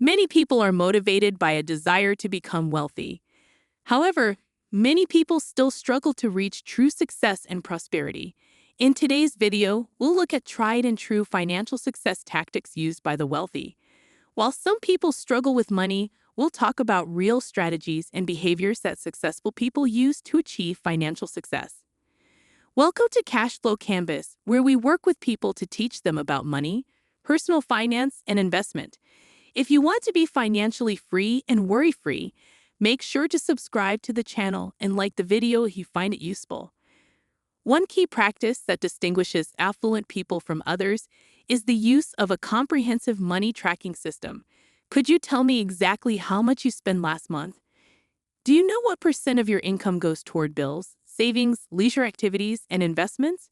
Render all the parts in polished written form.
Many people are motivated by a desire to become wealthy. However, many people still struggle to reach true success and prosperity. In today's video, we'll look at tried and true financial success tactics used by the wealthy. While some people struggle with money, we'll talk about real strategies and behaviors that successful people use to achieve financial success. Welcome to Cashflow Canvas, where we work with people to teach them about money, personal finance, and investment. If you want to be financially free and worry-free, make sure to subscribe to the channel and like the video if you find it useful. One key practice that distinguishes affluent people from others is the use of a comprehensive money tracking system. Could you tell me exactly how much you spent last month? Do you know what % of your income goes toward bills, savings, leisure activities, and investments?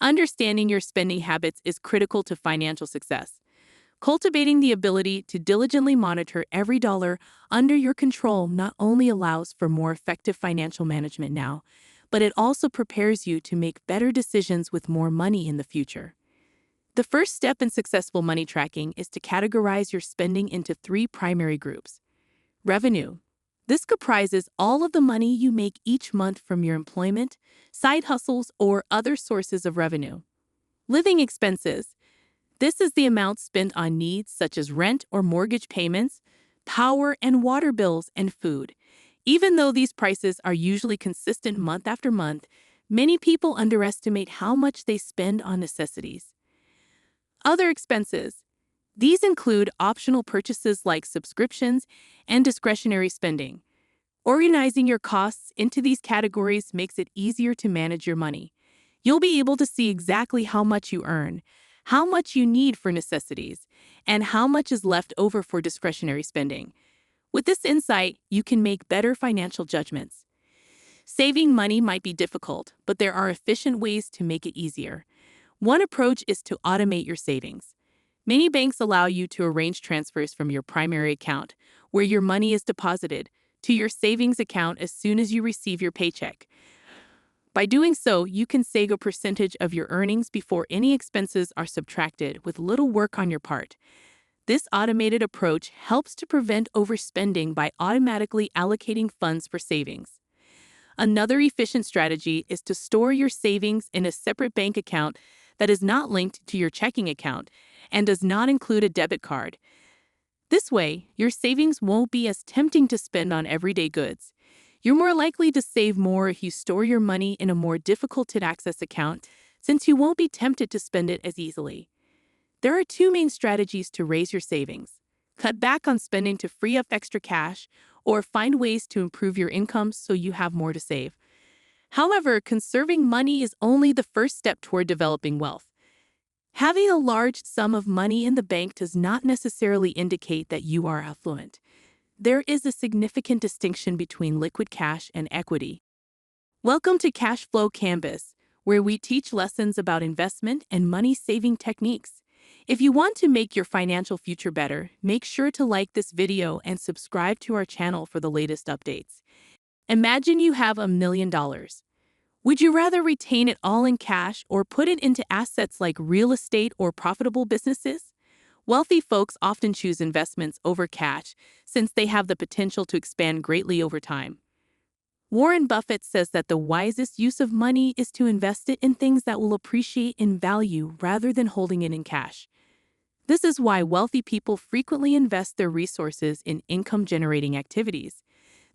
Understanding your spending habits is critical to financial success. Cultivating the ability to diligently monitor every dollar under your control not only allows for more effective financial management now, but it also prepares you to make better decisions with more money in the future. The first step in successful money tracking is to categorize your spending into 3 primary groups. Revenue. This comprises all of the money you make each month from your employment, side hustles, or other sources of revenue. Living expenses. This is the amount spent on needs such as rent or mortgage payments, power and water bills, and food. Even though these prices are usually consistent month after month, many people underestimate how much they spend on necessities. Other expenses. These include optional purchases like subscriptions and discretionary spending. Organizing your costs into these categories makes it easier to manage your money. You'll be able to see exactly how much you earn, how much you need for necessities, and how much is left over for discretionary spending. With this insight, you can make better financial judgments. Saving money might be difficult, but there are efficient ways to make it easier. One approach is to automate your savings. Many banks allow you to arrange transfers from your primary account, where your money is deposited, to your savings account as soon as you receive your paycheck. By doing so, you can save a percentage of your earnings before any expenses are subtracted with little work on your part. This automated approach helps to prevent overspending by automatically allocating funds for savings. Another efficient strategy is to store your savings in a separate bank account that is not linked to your checking account and does not include a debit card. This way, your savings won't be as tempting to spend on everyday goods. You're more likely to save more if you store your money in a more difficult-to-access account, since you won't be tempted to spend it as easily. There are 2 main strategies to raise your savings. Cut back on spending to free up extra cash, or find ways to improve your income so you have more to save. However, conserving money is only the first step toward developing wealth. Having a large sum of money in the bank does not necessarily indicate that you are affluent. There is a significant distinction between liquid cash and equity. Welcome to Cashflow Canvas, where we teach lessons about investment and money-saving techniques. If you want to make your financial future better, make sure to like this video and subscribe to our channel for the latest updates. Imagine you have $1 million. Would you rather retain it all in cash or put it into assets like real estate or profitable businesses? Wealthy folks often choose investments over cash since they have the potential to expand greatly over time. Warren Buffett says that the wisest use of money is to invest it in things that will appreciate in value rather than holding it in cash. This is why wealthy people frequently invest their resources in income-generating activities.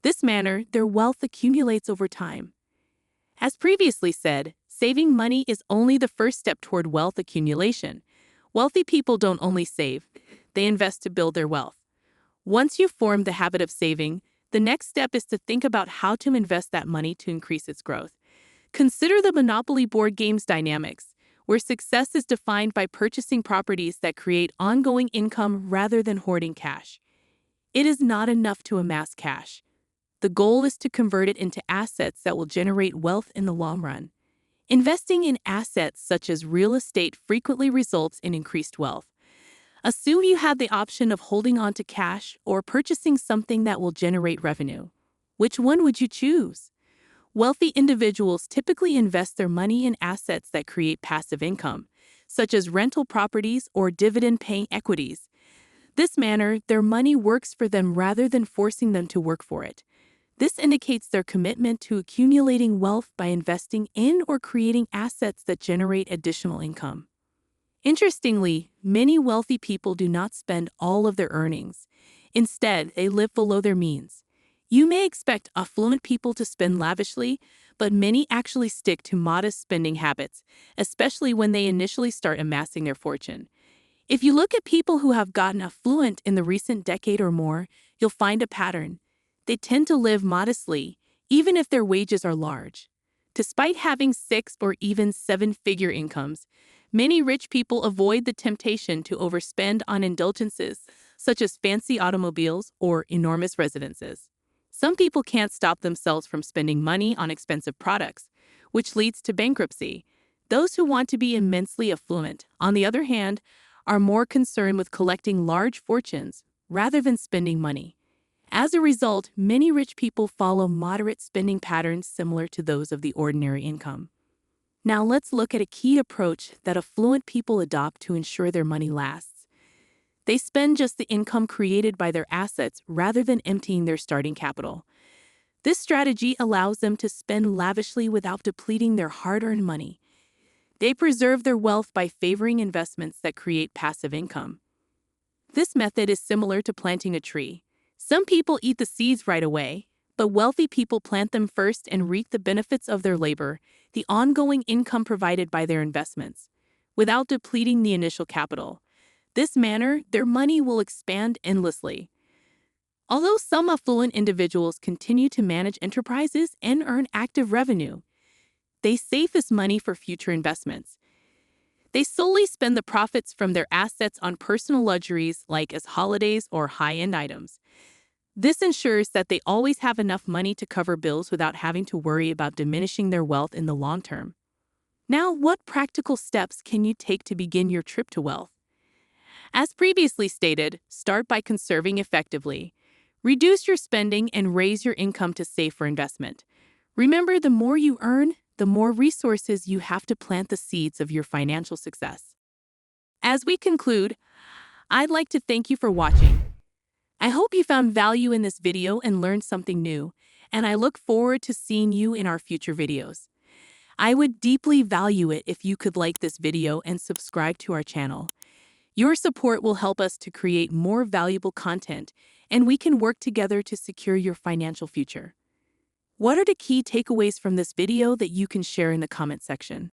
This manner, their wealth accumulates over time. As previously said, saving money is only the first step toward wealth accumulation. Wealthy people don't only save, they invest to build their wealth. Once you've formed the habit of saving, the next step is to think about how to invest that money to increase its growth. Consider the Monopoly board game's dynamics, where success is defined by purchasing properties that create ongoing income rather than hoarding cash. It is not enough to amass cash. The goal is to convert it into assets that will generate wealth in the long run. Investing in assets such as real estate frequently results in increased wealth. Assume you have the option of holding on to cash or purchasing something that will generate revenue. Which one would you choose? Wealthy individuals typically invest their money in assets that create passive income, such as rental properties or dividend-paying equities. This manner, their money works for them rather than forcing them to work for it. This indicates their commitment to accumulating wealth by investing in or creating assets that generate additional income. Interestingly, many wealthy people do not spend all of their earnings. Instead, they live below their means. You may expect affluent people to spend lavishly, but many actually stick to modest spending habits, especially when they initially start amassing their fortune. If you look at people who have gotten affluent in the recent decade or more, you'll find a pattern. They tend to live modestly, even if their wages are large. Despite having 6 or even 7-figure incomes, many rich people avoid the temptation to overspend on indulgences, such as fancy automobiles or enormous residences. Some people can't stop themselves from spending money on expensive products, which leads to bankruptcy. Those who want to be immensely affluent, on the other hand, are more concerned with collecting large fortunes rather than spending money. As a result, many rich people follow moderate spending patterns similar to those of the ordinary income. Now let's look at a key approach that affluent people adopt to ensure their money lasts. They spend just the income created by their assets rather than emptying their starting capital. This strategy allows them to spend lavishly without depleting their hard-earned money. They preserve their wealth by favoring investments that create passive income. This method is similar to planting a tree. Some people eat the seeds right away, but wealthy people plant them first and reap the benefits of their labor, the ongoing income provided by their investments, without depleting the initial capital. This manner, their money will expand endlessly. Although some affluent individuals continue to manage enterprises and earn active revenue, they save this money for future investments. They solely spend the profits from their assets on personal luxuries like as holidays or high-end items. This ensures that they always have enough money to cover bills without having to worry about diminishing their wealth in the long term. Now, what practical steps can you take to begin your trip to wealth? As previously stated, start by conserving effectively. Reduce your spending and raise your income to save for investment. Remember, the more you earn, the more resources you have to plant the seeds of your financial success. As we conclude, I'd like to thank you for watching. I hope you found value in this video and learned something new, and I look forward to seeing you in our future videos. I would deeply value it if you could like this video and subscribe to our channel. Your support will help us to create more valuable content, and we can work together to secure your financial future. What are the key takeaways from this video that you can share in the comment section?